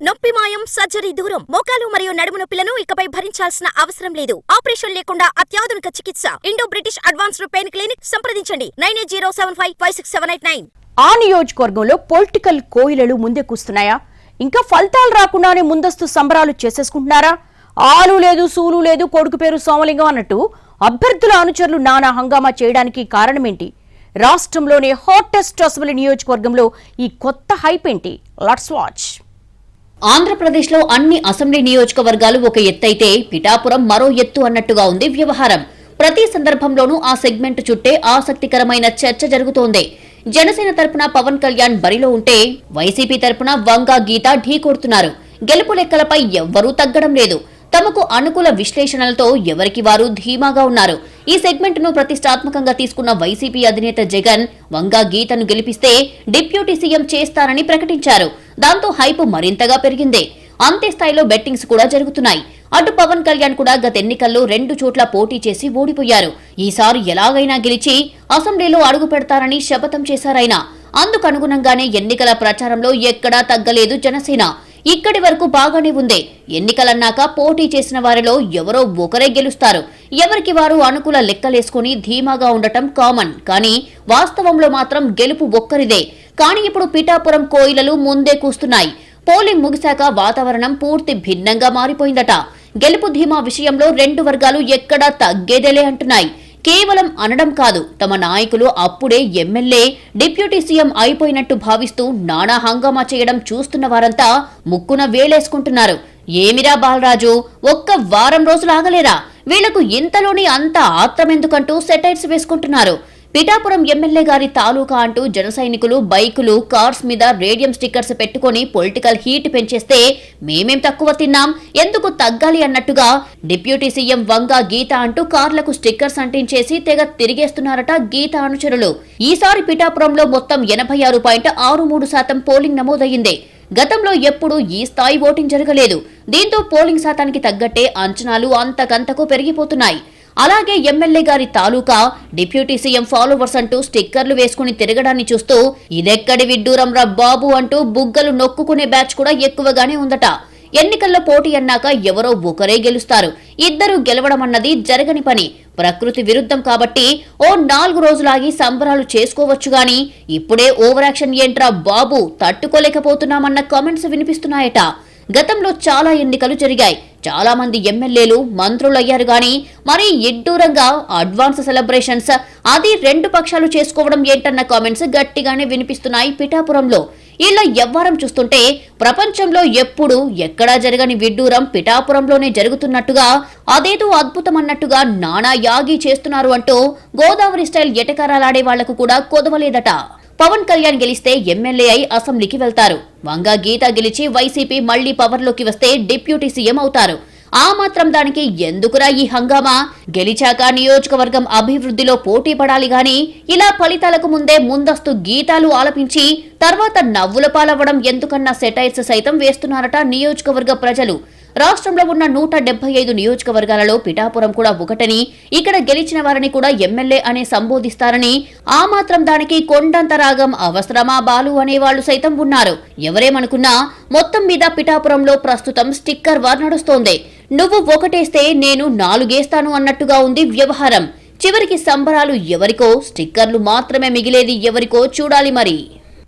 నొప్పి మాయం, సర్జరీ దూరం. మోకాలు మరియు నడుము నొప్పులను ఇకపై భరించాల్సిన అవసరం లేదు. ఆపరేషన్ లేకుండా అత్యాధునిక చికిత్స. Indo British advanced pain clinic సంప్రదించండి 9807556789. ఆ నియోజకవర్గంలో పొలిటికల్ కోయిలలు ముందే కూస్తున్నాయా? ఇంకా ఫలితాలు రాకుండానే ముందస్తు సంబరాలు చేసేసుకుంటున్నారా? ఆలు లేదు, సూలు లేదు, కొడుకు పేరు సోమలింగం అన్నట్టు అభ్యర్థుల అనుచరులు నానా హంగామా చేయడానికి కారణమేంటి? రాష్ట్రంలోనే హాటెస్ట్ అసెంబ్లీ నియోజకవర్గంలో ఈ కొత్త హైప్ ఏంటి? Let's watch. ఆంధ్రప్రదేశ్లో అన్ని అసెంబ్లీ నియోజకవర్గాలు ఒక ఎత్తైతే పిఠాపురం మరో ఎత్తు అన్నట్టుగా ఉంది వ్యవహారం. ప్రతి సందర్భంలోనూ ఆ సెగ్మెంట్ చుట్టే ఆసక్తికరమైన చర్చ జరుగుతోంది. జనసేన తరపున పవన్ కళ్యాణ్ బరిలో ఉంటే వైసీపీ తరపున వంగా గీత ఢీకొడుతున్నారు. గెలుపు లెక్కలపై ఎవ్వరూ తగ్గడం లేదు. తమకు అనుకూల విశ్లేషణలతో ఎవరికి వారు ధీమాగా ఉన్నారు. ఈ సెగ్మెంట్ ను ప్రతిష్టాత్మకంగా తీసుకున్న వైసీపీ అధినేత జగన్ వంగా గీతను గెలిపిస్తే డిప్యూటీ సీఎం చేస్తారని ప్రకటించారు. దాంతో హైప్ మరింతగా పెరిగింది. అంతే స్థాయిలో బెట్టింగ్స్ కూడా జరుగుతున్నాయి. అటు పవన్ కళ్యాణ్ కూడా గత ఎన్నికల్లో 2 చోట్ల పోటీ చేసి ఓడిపోయారు. ఈసారి ఎలాగైనా గెలిచి అసెంబ్లీలో అడుగు పెడతారని శపథం చేశారాయన. అందుకనుగుణంగానే ఎన్నికల ప్రచారంలో ఎక్కడా తగ్గలేదు జనసేన. ఇక్కడి వరకు బాగానే ఉంది. ఎన్నికలన్నాక పోటీ చేసిన వారిలో ఎవరో ఒకరే గెలుస్తారు. ఎవరికి వారు అనుకూల లెక్కలేసుకుని ధీమాగా ఉండటం కామన్. కానీ వాస్తవంలో మాత్రం గెలుపు ఒక్కరిదే. కానీ ఇప్పుడు పిఠాపురం కోయిలలు ముందే కూస్తున్నాయి. పోలింగ్ ముగిశాక వాతావరణం పూర్తి భిన్నంగా మారిపోయిందట. గెలుపు ధీమా విషయంలో 2 వర్గాలు ఎక్కడా తగ్గేదేలే అంటున్నాయి. కేవలం అనడం కాదు, తమ నాయకులు అప్పుడే ఎమ్మెల్యే, డిప్యూటీ సీఎం అయిపోయినట్టు భావిస్తూ నానా హంగామా చేయడం చూస్తున్న వారంతా ముక్కున వేలేసుకుంటున్నారు. ఏమిరా బాలరాజు, ఒక్క వారం రోజులు ఆగలేరా? వీళ్లకు ఇంతలోని అంత ఆత్రమెందుకంటూ సెటైర్స్ వేసుకుంటున్నారు. పిఠాపురం ఎమ్మెల్యే గారి తాలూకా అంటూ జన సైనికులు బైకులు, కార్స్ మీద రేడియం స్టిక్కర్స్ పెట్టుకుని పొలిటికల్ హీట్ పెంచేస్తే మేమేం తక్కువ తిన్నాం, ఎందుకు తగ్గాలి అన్నట్టుగా డిప్యూటీ సీఎం వంగా గీత అంటూ కార్లకు స్టిక్కర్స్ అంటించేసి తెగ తిరిగేస్తున్నారట గీత అనుచరులు. ఈసారి పిఠాపురంలో మొత్తం 86.63% పోలింగ్ నమోదయ్యింది. గతంలో ఎప్పుడూ ఈ స్థాయి ఓటింగ్ జరగలేదు. దీంతో పోలింగ్ శాతానికి తగ్గట్టే అంచనాలు అంతకంతకు పెరిగిపోతున్నాయి. అలాగే ఎమ్మెల్యే గారి తాలూకా, డిప్యూటీ సీఎం ఫాలోవర్స్ అంటూ స్టిక్కర్లు వేసుకుని తిరగడాన్ని చూస్తూ ఇదెక్కడి విడ్డూరం రా బాబు అంటూ బుగ్గలు నొక్కుకునే బ్యాచ్ కూడా ఎక్కువగానే ఉందట. ఎన్నికల్లో పోటీ అన్నాక ఎవరో ఒకరే గెలుస్తారు. ఇద్దరు గెలవడం అన్నది జరగని పని. ప్రకృతి విరుద్ధం కాబట్టి ఓ 4 రోజులాగి సంబరాలు చేసుకోవచ్చు గాని ఇప్పుడే ఓవర్ యాక్షన్ ఏంట్రా బాబు, తట్టుకోలేకపోతున్నామన్న కామెంట్స్ వినిపిస్తున్నాయట. గతంలో చాలా ఎన్నికలు జరిగాయి. చాలా మంది ఎమ్మెల్యేలు, మంత్రులయ్యారు గాని మరీ ఇడ్డూరంగా అడ్వాన్స్ సెలబ్రేషన్స్ అది 2 పక్షాలు చేసుకోవడం ఏంటన్న కామెంట్స్ గట్టిగానే వినిపిస్తున్నాయి పిఠాపురంలో. ఇలా ఎవ్వారం చూస్తుంటే ప్రపంచంలో ఎప్పుడు ఎక్కడా జరగని విడ్డూరం పిఠాపురంలోనే జరుగుతున్నట్టుగా, అదేదో అద్భుతమన్నట్టుగా నానా యాగి చేస్తున్నారు అంటూ గోదావరి స్టైల్ ఎటకారాలాడే వాళ్లకు కూడా కొదవలేదట. పవన్ కళ్యాణ్ గెలిస్తే ఎమ్మెల్యే అయి అసెంబ్లీకి వెళ్తారు. వంగా గీత గెలిచి వైసీపీ మళ్లీ పవర్లోకి వస్తే డిప్యూటీ సీఎం అవుతారు. ఆ మాత్రం దానికి ఎందుకురా ఈ హంగామా? గెలిచాక నియోజకవర్గం అభివృద్ధిలో పోటీ పడాలి గాని ఇలా ఫలితాలకు ముందే ముందస్తు గీతాలు ఆలపించి తర్వాత నవ్వుల పాలవ్వడం ఎందుకన్న సెటైర్స్ సైతం వేస్తున్నారట నియోజకవర్గ ప్రజలు. రాష్ట్రంలో ఉన్న 175 నియోజకవర్గాలలో పిఠాపురం కూడా ఒకటని, ఇక్కడ గెలిచిన వారిని కూడా ఎమ్మెల్యే అనే సంబోధిస్తారని, ఆ మాత్రం దానికి కొండంత రాగం అవసరమా బాలు అనేవాళ్లు సైతం ఉన్నారు. ఎవరేమనుకున్నా మొత్తం మీద పిఠాపురంలో ప్రస్తుతం స్టిక్కర్ వార్ నడుస్తోంది. నువ్వు ఒకటేస్తే నేను 4 అన్నట్టుగా ఉంది వ్యవహారం. చివరికి సంబరాలు ఎవరికో, స్టిక్కర్లు మాత్రమే మిగిలేది ఎవరికో చూడాలి మరి.